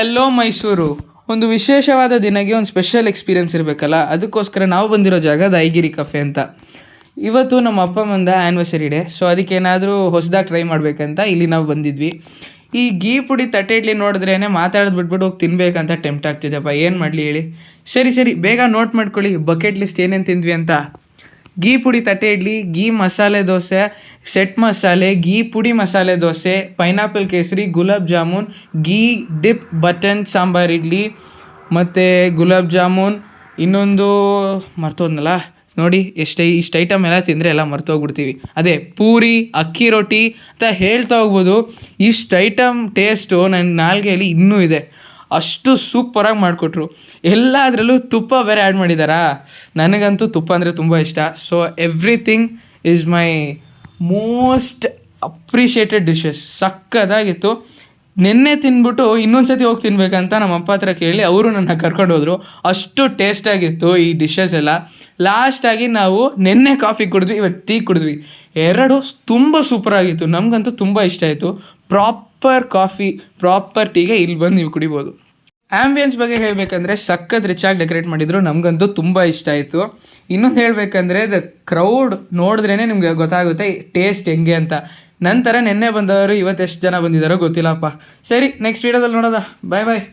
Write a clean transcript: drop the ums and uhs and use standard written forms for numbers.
ಎಲ್ಲೋ ಮೈಸೂರು ಒಂದು ವಿಶೇಷವಾದ ದಿನಕ್ಕೆ ಒಂದು ಸ್ಪೆಷಲ್ ಎಕ್ಸ್ಪೀರಿಯೆನ್ಸ್ ಇರಬೇಕಲ್ಲ, ಅದಕ್ಕೋಸ್ಕರ ನಾವು ಬಂದಿರೋ ಜಾಗ ದೈಗಿರಿ ಕಫೆ ಅಂತ. ಇವತ್ತು ನಮ್ಮ ಅಪ್ಪ ಅಮ್ಮಂದ ಆ್ಯನಿವರ್ಸರಿ ಡೇ, ಸೊ ಅದಕ್ಕೇನಾದರೂ ಹೊಸದಾಗಿ ಟ್ರೈ ಮಾಡಬೇಕಂತ ಇಲ್ಲಿ ನಾವು ಬಂದಿದ್ವಿ. ಈ ಗೀ ಪುಡಿ ತಟ್ಟೆ ಇಡ್ಲಿ ನೋಡಿದ್ರೇ ಮಾತಾಡೋದು ಬಿಟ್ಬಿಟ್ಟು ಹೋಗಿ ತಿನ್ಬೇಕಂತ ಟೆಂಪ್ಟ್ ಆಗ್ತಿದ್ದೆಪ್ಪ. ಏನು ಮಾಡಲಿ ಹೇಳಿ. ಸರಿ ಬೇಗ ನೋಟ್ ಮಾಡ್ಕೊಳ್ಳಿ ಬಕೆಟ್ ಲಿಸ್ಟ್ ಏನೇನು ತಿಂದ್ವಿ ಅಂತ. ಗೀ ಪುಡಿ ತಟ್ಟೆ ಇಡ್ಲಿ, ಗೀ ಮಸಾಲೆ ದೋಸೆ, ಸೆಟ್ ಮಸಾಲೆ, ಗೀ ಪುಡಿ ಮಸಾಲೆ ದೋಸೆ, ಪೈನಾಪಲ್ ಕೇಸರಿ, ಗುಲಾಬ್ ಜಾಮೂನ್, ಗೀ ಡಿಪ್ ಬಟನ್ ಸಾಂಬಾರ್ ಇಡ್ಲಿ, ಮತ್ತು ಗುಲಾಬ್ ಜಾಮೂನ್, ಇನ್ನೊಂದು ಮರ್ತೋದ್ನಲ್ಲ ನೋಡಿ. ಇಷ್ಟು ಐಟಮ್ ಎಲ್ಲ ತಿಂದರೆ ಎಲ್ಲ ಮರ್ತೋಗ್ಬಿಡ್ತೀವಿ. ಅದೇ ಪೂರಿ, ಅಕ್ಕಿ ರೊಟ್ಟಿ ಅಂತ ಹೇಳ್ತಾ ಹೋಗ್ಬೋದು. ಇಷ್ಟು ಐಟಮ್ ಟೇಸ್ಟು ನನ್ನ ನಾಲ್ಗೆಯಲ್ಲಿ ಇನ್ನೂ ಇದೆ. ಅಷ್ಟು ಸೂಪರಾಗಿ ಮಾಡಿಕೊಟ್ರು. ಎಲ್ಲದರಲ್ಲೂ ತುಪ್ಪ ಬೇರೆ ಆ್ಯಡ್ ಮಾಡಿದ್ದಾರಾ. ನನಗಂತೂ ತುಪ್ಪ ಅಂದರೆ ತುಂಬ ಇಷ್ಟ. So everything is my most appreciated dishes. ಸಕ್ಕದಾಗಿತ್ತು. ನೆನ್ನೆ ತಿಂದ್ಬಿಟ್ಟು ಇನ್ನೊಂದು ಸತಿ ಹೋಗಿ ತಿನ್ಬೇಕಂತ ನಮ್ಮ ಅಪ್ಪ ಹತ್ರ ಕೇಳಿ ಅವರು ನನ್ನ ಕರ್ಕೊಂಡು ಹೋದರು. ಅಷ್ಟು ಟೇಸ್ಟಾಗಿತ್ತು ಈ ಡಿಶಸ್ ಎಲ್ಲ. ಲಾಸ್ಟಾಗಿ ನಾವು ನೆನ್ನೆ ಕಾಫಿ ಕುಡಿದ್ವಿ, ಇವತ್ತು ಟೀ ಕುಡಿದ್ವಿ. ಎರಡು ತುಂಬ ಸೂಪರಾಗಿತ್ತು. ನಮಗಂತೂ ತುಂಬ ಇಷ್ಟ ಆಯಿತು. ಪ್ರಾಪರ್ ಕಾಫಿ, ಪ್ರಾಪರ್ ಟೀಗೆ ಇಲ್ಲಿ ಬಂದು ನೀವು ಕುಡಿಬೋದು. ಆ್ಯಂಬಿಯನ್ಸ್ ಬಗ್ಗೆ ಹೇಳಬೇಕಂದ್ರೆ ಸಖತ್ ರಿಚಾಗಿ ಡೆಕೋರೇಟ್ ಮಾಡಿದರು. ನಮಗಂತೂ ತುಂಬ ಇಷ್ಟ ಆಯಿತು. ಇನ್ನೊಂದು ಹೇಳಬೇಕಂದ್ರೆ ದ ಕ್ರೌಡ್ ನೋಡಿದ್ರೇ ನಿಮಗೆ ಗೊತ್ತಾಗುತ್ತೆ ಟೇಸ್ಟ್ ಹೆಂಗೆ ಅಂತ. ನಂತರ ನೆನ್ನೆ ಬಂದವರು ಇವತ್ತು ಎಷ್ಟು ಜನ ಬಂದಿದ್ದಾರೋ ಗೊತ್ತಿಲ್ಲಪ್ಪ. ಸರಿ, ನೆಕ್ಸ್ಟ್ ವೀಡಿಯೋದಲ್ಲಿ ನೋಡೋದ. ಬಾಯ್.